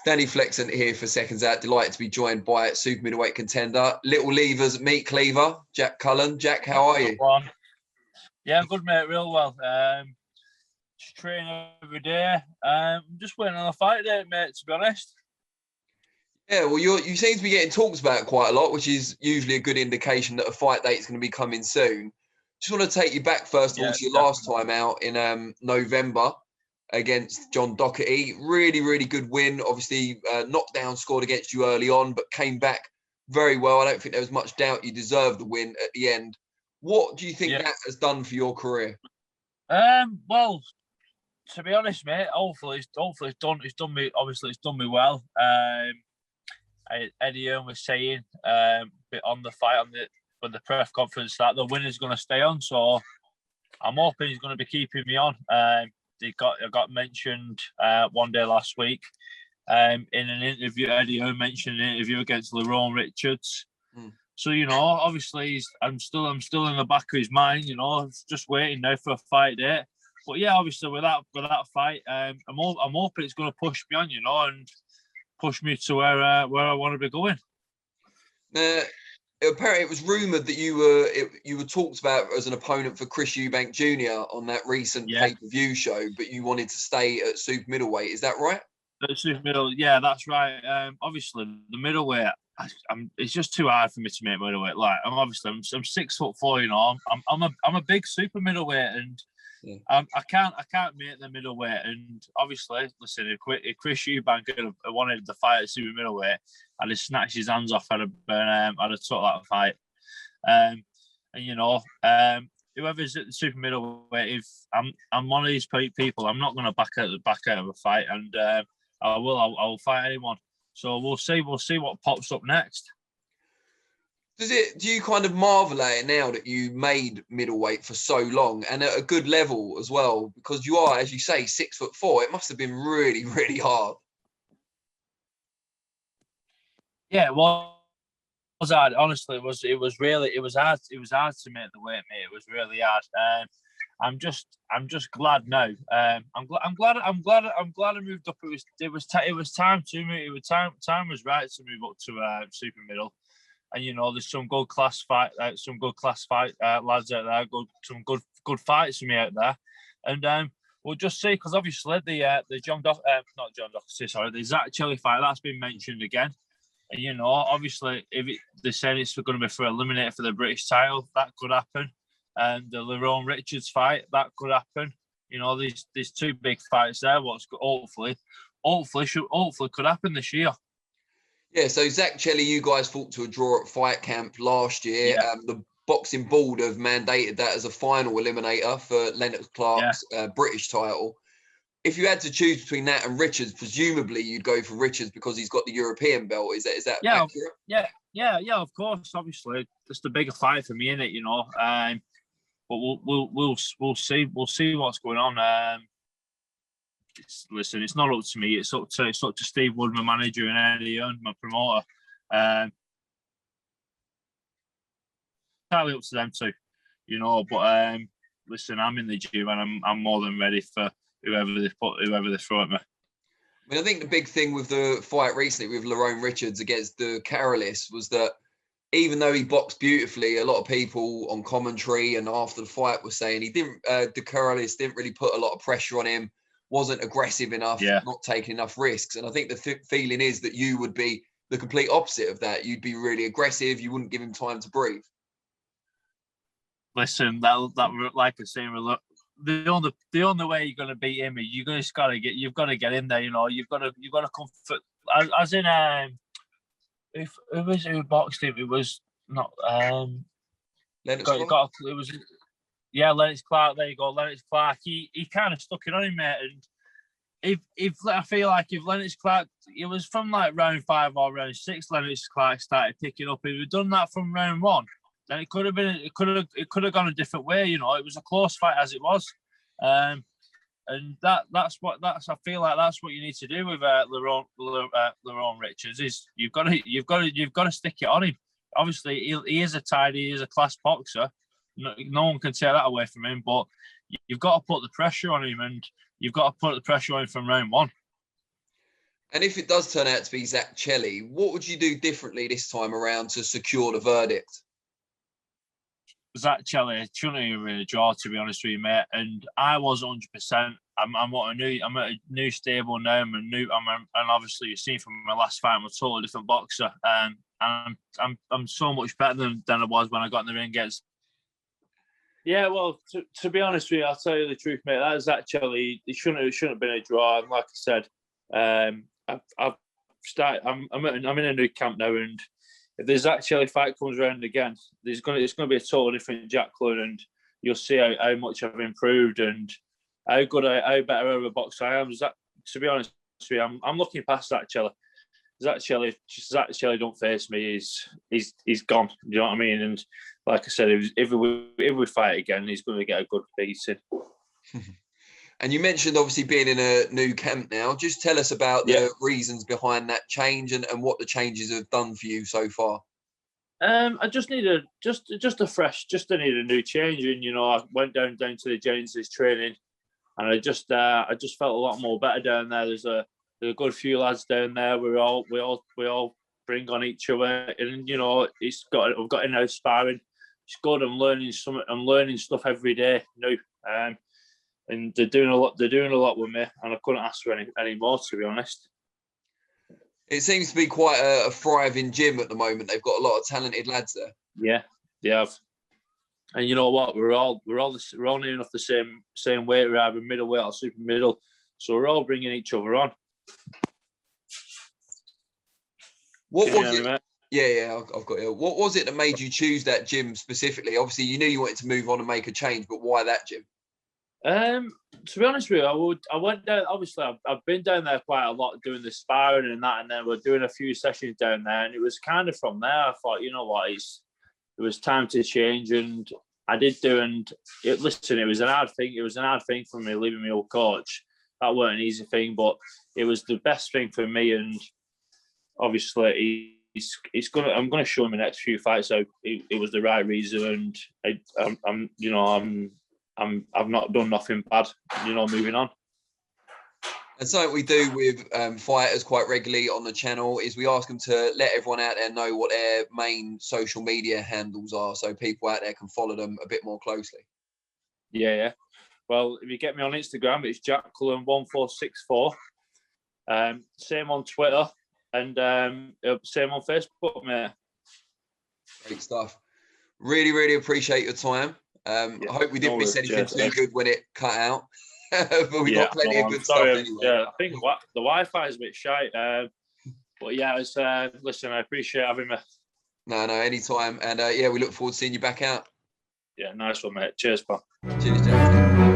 Danny Flexent here for Seconds Out. Delighted to be joined by super middleweight contender, Little Levers meet Cleaver, Jack Cullen. Jack, how are you? Yeah, I'm good, mate. Real well. Just training every day. I'm just waiting on a fight date, mate, to be honest. Yeah, well, you seem to be getting talks about it quite a lot, which is usually a good indication that a fight date is going to be coming soon. Just want to take you back first of all to your last time out in November against John Docherty. Really, really good win. Obviously, knockdown scored against you early on, but came back very well. I don't think there was much doubt you deserved the win at the end. What do you think that has done for your career? Well, to be honest, mate, hopefully it's done me. Obviously, it's done me well. Eddie Hearn was saying on the fight with the press conference that the winner's going to stay on. So I'm hoping he's going to be keeping me on. I got mentioned one day last week in an interview. Eddie Hearn mentioned an interview against Lerrone Richards. So obviously I'm still in the back of his mind. Just waiting now for a fight date. But yeah, obviously with that fight, I'm hoping it's going to push me on, and push me to where I want to be going. Apparently, it was rumoured that you were talked about as an opponent for Chris Eubank Jr. on that recent pay-per-view show, but you wanted to stay at super middleweight. Is that right? At super middle, yeah, that's right. Obviously, the middleweight, it's just too hard for me to make middleweight. Like I'm 6'4". I'm a big super middleweight, and I can't make the middleweight. And obviously, listen, if Chris Eubank had wanted the fight at super middleweight, I'd have snatched his hands off. I'd have took that fight. Whoever's at the super middleweight, if I'm one of these people, I'm not going to back out of a fight, and I will fight anyone. So we'll see what pops up next. Do you kind of marvel at it now that you made middleweight for so long and at a good level as well? Because you are, as you say, 6'4". It must have been really, really hard. Yeah, it was hard. Honestly, it was hard. It was hard to make the weight, mate. It was really hard. I'm just glad now. I'm glad I moved up. It was time to move. Time was right to move up to super middle. And there's some good class fight lads out there. Some good fights for me out there, and we'll just see, because obviously the the Zach Chelly fight that's been mentioned again, and obviously they're saying it's going to be for eliminator for the British title, that could happen, and the Lerrone Richards fight, that could happen. These two big fights there. What's hopefully could happen this year. Yeah, so Zach Chelly, you guys fought to a draw at Fight Camp last year. Yeah. The boxing board have mandated that as a final eliminator for Lennox Clark's British title. If you had to choose between that and Richards, presumably you'd go for Richards because he's got the European belt. Is that accurate? Yeah. Of course, obviously, it's the bigger fight for me, innit? But we'll see what's going on. Listen, it's not up to me. It's up to Steve Wood, my manager, and Eddie Hearn, my promoter. Entirely up to them too, But listen, I'm in the gym and I'm more than ready for whoever they throw at me. I mean, I think the big thing with the fight recently with Lerrone Richards against the Docherty was that even though he boxed beautifully, a lot of people on commentary and after the fight were saying the Docherty didn't really put a lot of pressure on him. Wasn't aggressive enough, not taking enough risks. And I think the feeling is that you would be the complete opposite of that. You'd be really aggressive. You wouldn't give him time to breathe. Listen, that like I say, the only way you're going to beat him is you've got to get in there. You've got to comfort. As in, who boxed him? It was not Lennox Clark. It was. Yeah, Lennox Clark. There you go, Lennox Clark. He kind of stuck it on him, mate. And if I feel like if Lennox Clark, it was from like round 5 or round 6, Lennox Clark started picking up. If we'd done that from round 1, then it could have gone a different way. It was a close fight as it was, and that's I feel like that's what you need to do with Lerrone Richards is you've got to stick it on him. Obviously, he is a class boxer. No one can take that away from him, but you've got to put the pressure on him, and you've got to put the pressure on him from round 1. And if it does turn out to be Zach Chelly, what would you do differently this time around to secure the verdict? Zach Chelly shouldn't even been a draw, to be honest with you, mate. And I was 100%. I'm at a new stable now. And obviously you've seen from my last fight, I'm a totally different boxer. And I'm so much better than I was when I got in the ring against. Yeah, well, to be honest with you, I'll tell you the truth, mate. That Zach Chelly, it shouldn't have been a draw. And like I said, I'm in a new camp now, and if the Zach Chelly fight comes around again, it's going to be a totally different Jack Cullen, and you'll see how much I've improved and how better of a boxer I am. To be honest with you, I'm looking past Zach Chelly. Zach Chelly don't face me. He's gone. You know what I mean? And like I said, if we fight again, he's going to get a good beating. And you mentioned obviously being in a new camp now. Just tell us about the reasons behind that change and what the changes have done for you so far. I just need a new change. And I went down to the Genesis training, and I just felt a lot more better down there. There's a good few lads down there. We all bring on each other, and we've got in-house sparring. It's good. I'm learning stuff every day. And they're doing a lot with me, and I couldn't ask for any more, to be honest. It seems to be quite a thriving gym at the moment. They've got a lot of talented lads there. Yeah, they have. And you know what? We're all near enough the same weight. We're either middleweight or super middle, so we're all bringing each other on. What was it? Yeah, I've got it. What was it that made you choose that gym specifically? Obviously, you knew you wanted to move on and make a change, but why that gym? To be honest with you, I went down. Obviously, I've been down there quite a lot doing the sparring and that, and then we're doing a few sessions down there. And it was kind of from there I thought, you know what, it was time to change, and I did do. And it was an hard thing. It was an hard thing for me leaving my old coach. That weren't an easy thing, but it was the best thing for me. And obviously, I'm going to show him the next few fights. So it was the right reason, and I've not done nothing bad, moving on. And something we do with fighters quite regularly on the channel is we ask them to let everyone out there know what their main social media handles are, so people out there can follow them a bit more closely. Yeah. Well, if you get me on Instagram, it's JackCullen1464. Same on Twitter, and same on Facebook, mate. Great stuff. Really, really appreciate your time. I hope we didn't miss anything too good when it cut out. But we got plenty of good stuff anyway. Yeah, I think the Wi-Fi is a bit shite. But yeah, listen, I appreciate having me. No, anytime. And we look forward to seeing you back out. Yeah, nice one, mate. Cheers, pal. Cheers, Jack.